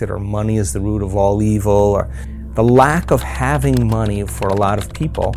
or money is the root of all evil, or the lack of having money for a lot of people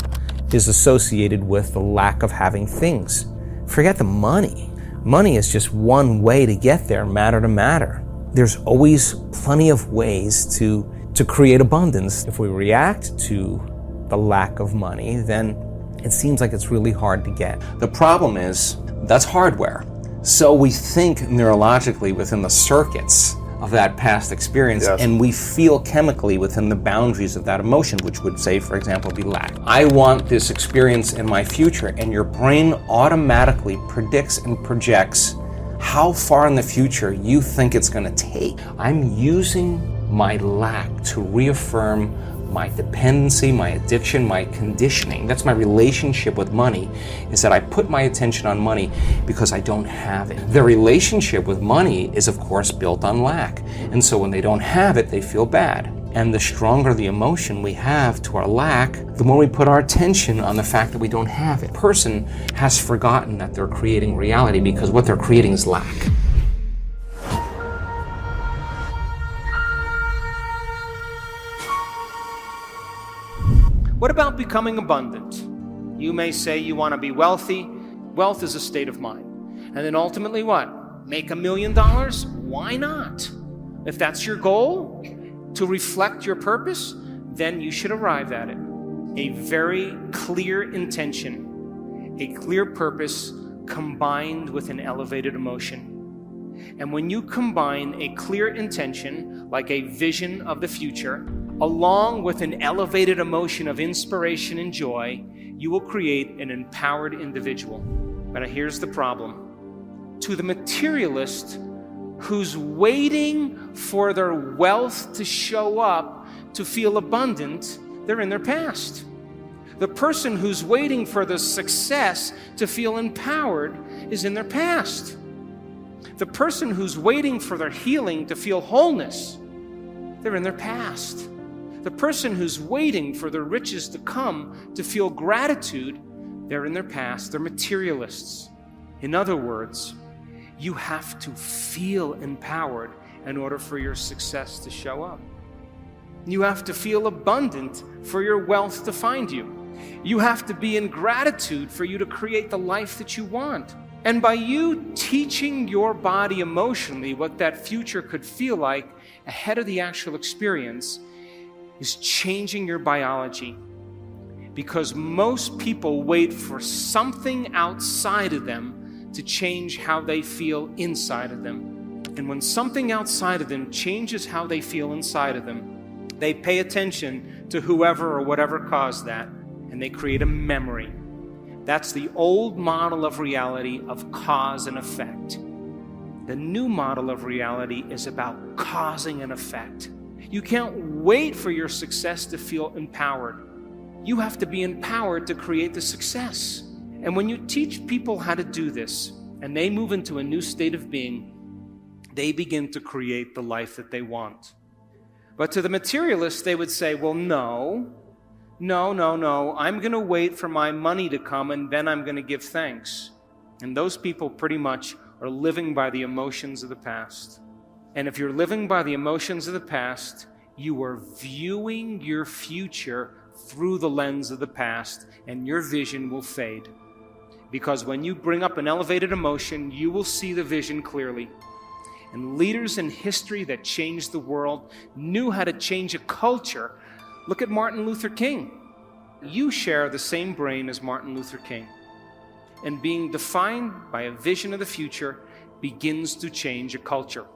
is associated with the lack of having things. Forget the money. Money is just one way to get there, matter to matter. There's always plenty of ways to create abundance. If we react to the lack of money, then it seems like it's really hard to get. The problem is, that's hardware. So we think neurologically within the circuits of that past experience, yes, and we feel chemically within the boundaries of that emotion, which would say, for example, be lack. I want this experience in my future, and your brain automatically predicts and projects how far in the future you think it's going to take. I'm using my lack to reaffirm my dependency, my addiction, my conditioning. That's my relationship with money, is that I put my attention on money because I don't have it. The relationship with money is, of course, built on lack. And so when they don't have it, they feel bad. And the stronger the emotion we have to our lack, the more we put our attention on the fact that we don't have it. A person has forgotten that they're creating reality because what they're creating is lack. What about becoming abundant? You may say you want to be wealthy. Wealth is a state of mind. And then ultimately what? Make $1 million? Why not? If that's your goal, to reflect your purpose, then you should arrive at it. A very clear intention, a clear purpose combined with an elevated emotion. And when you combine a clear intention, like a vision of the future, along with an elevated emotion of inspiration and joy, you will create an empowered individual. But here's the problem. To the materialist who's waiting for their wealth to show up to feel abundant, they're in their past. The person who's waiting for the success to feel empowered is in their past. The person who's waiting for their healing to feel wholeness, they're in their past. The person who's waiting for the riches to come to feel gratitude, they're in their past. They're materialists. In other words, you have to feel empowered in order for your success to show up. You have to feel abundant for your wealth to find you. You have to be in gratitude for you to create the life that you want. And by you teaching your body emotionally what that future could feel like ahead of the actual experience, is changing your biology. Because most people wait for something outside of them to change how they feel inside of them. And when something outside of them changes how they feel inside of them, they pay attention to whoever or whatever caused that, and they create a memory. That's the old model of reality of cause and effect. The new model of reality is about causing an effect. You can't wait for your success to feel empowered. You have to be empowered to create the success. And when you teach people how to do this, and they move into a new state of being, they begin to create the life that they want. But to the materialists, they would say, well, no, I'm going to wait for my money to come and then I'm going to give thanks. And those people pretty much are living by the emotions of the past. And if you're living by the emotions of the past, you are viewing your future through the lens of the past, and your vision will fade. Because when you bring up an elevated emotion, you will see the vision clearly. And leaders in history that changed the world knew how to change a culture. Look at Martin Luther King. You share the same brain as Martin Luther King. And being defined by a vision of the future begins to change a culture.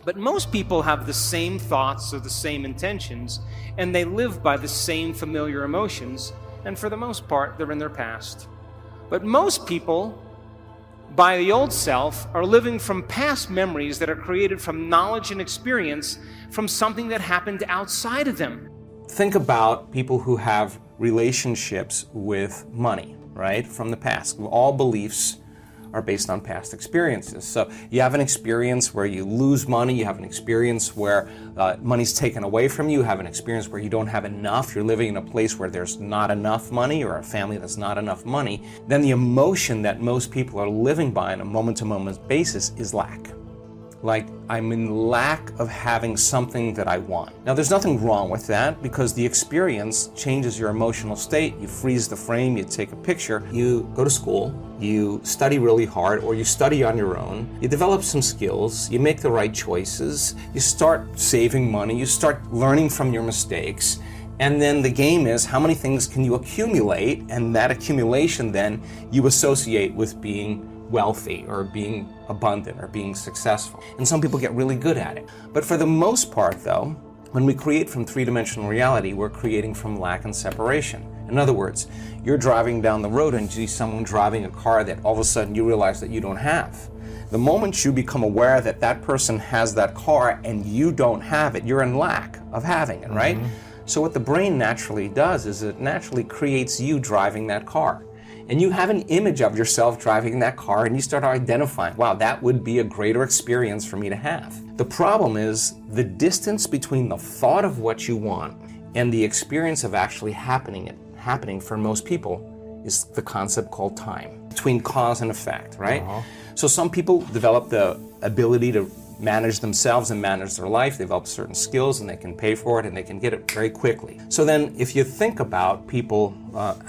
But most people have the same thoughts or the same intentions, and they live by the same familiar emotions, and for the most part, they're in their past. But most people, by the old self, are living from past memories that are created from knowledge and experience from something that happened outside of them. Think about people who have relationships with money, right, from the past. All beliefs are based on past experiences. So you have an experience where you lose money, you have an experience where money's taken away from you, you have an experience where you don't have enough, you're living in a place where there's not enough money or a family that's not enough money, then the emotion that most people are living by on a moment-to-moment basis is lack. like I'm in lack of having something that I want. Now, there's nothing wrong with that because the experience changes your emotional state. You freeze the frame, you take a picture, you go to school, you study really hard, or you study on your own, you develop some skills, you make the right choices, you start saving money, you start learning from your mistakes, and then the game is how many things can you accumulate, and that accumulation then you associate with being wealthy or being abundant or being successful. And some people get really good at it. But for the most part though, when we create from three-dimensional reality, we're creating from lack and separation. In other words, you're driving down the road and you see someone driving a car that all of a sudden you realize that you don't have. The moment you become aware that that person has that car and you don't have it, you're in lack of having it, right? So what the brain naturally does is it naturally creates you driving that car. And you have an image of yourself driving that car and you start identifying, wow, that would be a greater experience for me to have. The problem is the distance between the thought of what you want and the experience of actually happening for most people is the concept called time, between cause and effect, right? So some people develop the ability to manage themselves and manage their life, they develop certain skills and they can pay for it and they can get it very quickly. So then if you think about people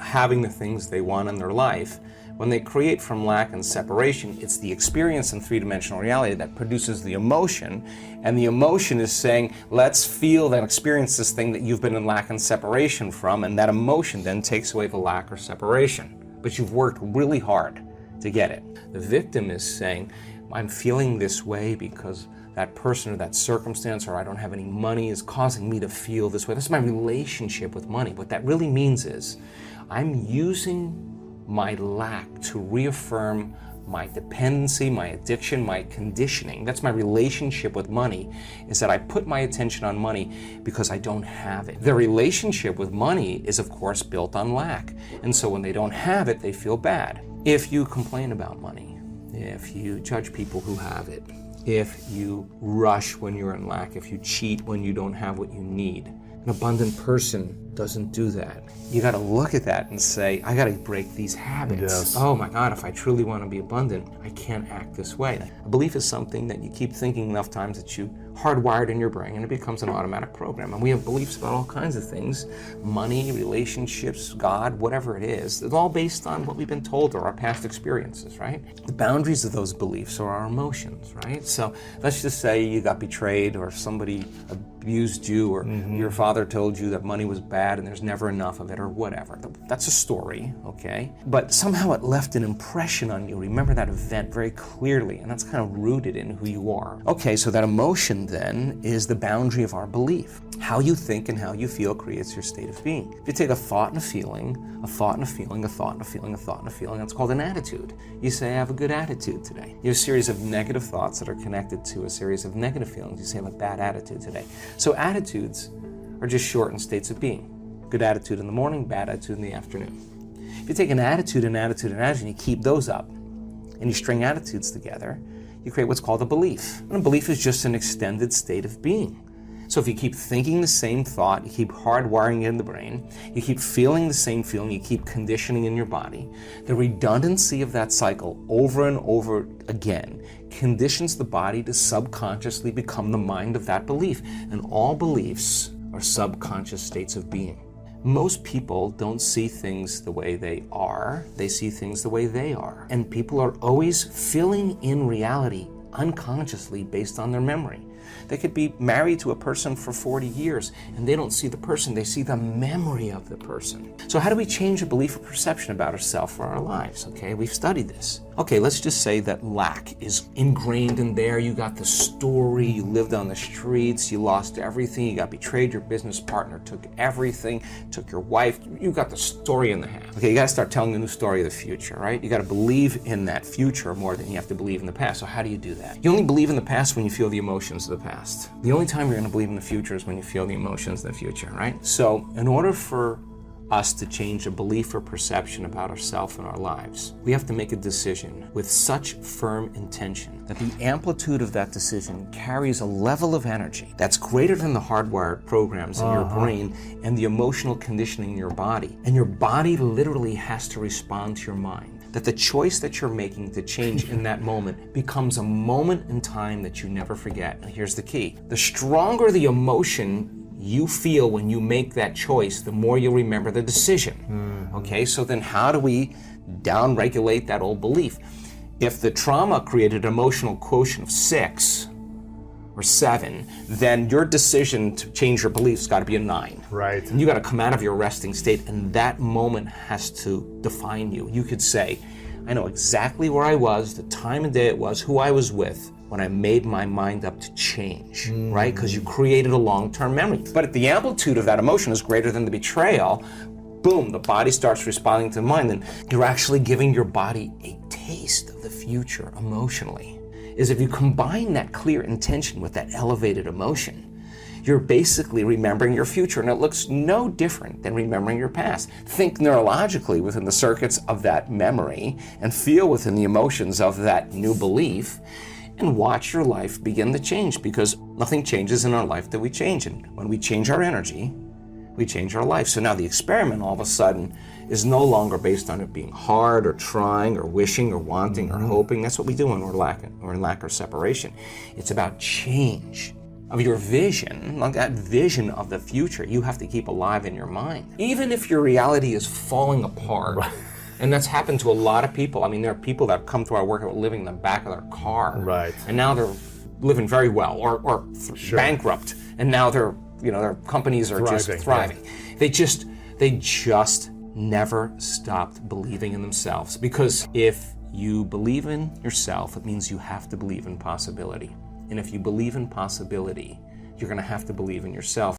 having the things they want in their life, when they create from lack and separation, it's the experience in three-dimensional reality that produces the emotion, and the emotion is saying, let's feel and experience this thing that you've been in lack and separation from, and that emotion then takes away the lack or separation. But you've worked really hard to get it. The victim is saying, I'm feeling this way because that person or that circumstance or I don't have any money is causing me to feel this way. That's my relationship with money. What that really means is I'm using my lack to reaffirm my dependency, my addiction, my conditioning. That's my relationship with money, is that I put my attention on money because I don't have it. Their relationship with money is, of course, built on lack. And so when they don't have it, they feel bad. If you complain about money, if you judge people who have it, if you rush when you're in lack, if you cheat when you don't have what you need, an abundant person doesn't do that. You got to look at that and say, I got to break these habits. Yes. Oh my God, if I truly want to be abundant, I can't act this way. A belief is something that you keep thinking enough times that you hardwired in your brain and it becomes an automatic program. And we have beliefs about all kinds of things, money, relationships, God, whatever it is. It's all based on what we've been told or our past experiences, right? The boundaries of those beliefs are our emotions, right? So let's just say you got betrayed or somebody abused you or your father told you that money was bad and there's never enough of it or whatever. That's a story, okay? But somehow it left an impression on you. Remember that event very clearly, and that's kind of rooted in who you are. Okay, so that emotion then is the boundary of our belief. How you think and how you feel creates your state of being. If you take a thought and a feeling, a thought and a feeling, a thought and a feeling, a thought and a feeling, that's called an attitude. You say, I have a good attitude today. You have a series of negative thoughts that are connected to a series of negative feelings. You say, I have a bad attitude today. So attitudes are just shortened states of being. Good attitude in the morning, bad attitude in the afternoon. If you take an attitude, and you keep those up, and you string attitudes together, you create what's called a belief. And a belief is just an extended state of being. So if you keep thinking the same thought, you keep hardwiring it in the brain, you keep feeling the same feeling, you keep conditioning in your body, the redundancy of that cycle over and over again conditions the body to subconsciously become the mind of that belief. And all beliefs are subconscious states of being. Most people don't see things the way they are, they see things the way they are. And people are always filling in reality unconsciously based on their memory. They could be married to a person for 40 years and they don't see the person, they see the memory of the person. So how do we change a belief or perception about ourselves for our lives? Okay, we've studied this. Okay, let's just say that lack is ingrained in there. You got the story, you lived on the streets, you lost everything, you got betrayed, your business partner took everything, took your wife, you got the story in the hand. Okay, you gotta start telling the new story of the future, right? You gotta believe in that future more than you have to believe in the past. So how do you do that? You only believe in the past when you feel the emotions of the past. The only time you're gonna believe in the future is when you feel the emotions of the future, right? So in order for us to change a belief or perception about ourselves and our lives, we have to make a decision with such firm intention that the amplitude of that decision carries a level of energy that's greater than the hardwired programs in your brain and the emotional conditioning in your body. And your body literally has to respond to your mind. that the choice that you're making to change in that moment becomes a moment in time that you never forget. And here's the key. The stronger the emotion you feel when you make that choice, the more you'll remember the decision. Okay, so then how do we down-regulate that old belief? If the trauma created an emotional quotient of 6 or 7, then your decision to change your beliefs got to be a 9. Right. And you got to come out of your resting state, and that moment has to define you. You could say, I know exactly where I was, the time of day it was, who I was with, when I made my mind up to change, right? Because you created a long-term memory. But if the amplitude of that emotion is greater than the betrayal, boom, the body starts responding to the mind, and you're actually giving your body a taste of the future emotionally. Is if you combine that clear intention with that elevated emotion, you're basically remembering your future, and it looks no different than remembering your past. Think neurologically within the circuits of that memory and feel within the emotions of that new belief, and watch your life begin to change, because nothing changes in our life that we change. And when we change our energy, we change our life. So now the experiment all of a sudden is no longer based on it being hard or trying or wishing or wanting or hoping. That's what we do when we're in lack or separation. It's about change of your vision, like that vision of the future you have to keep alive in your mind. Even if your reality is falling apart, and that's happened to a lot of people. I mean, there are people that come to our work living in the back of their car. Right. And now they're living very well, or bankrupt, and now their companies are just thriving. Yeah. They just never stopped believing in themselves, because if you believe in yourself, it means you have to believe in possibility. And if you believe in possibility, you're going to have to believe in yourself.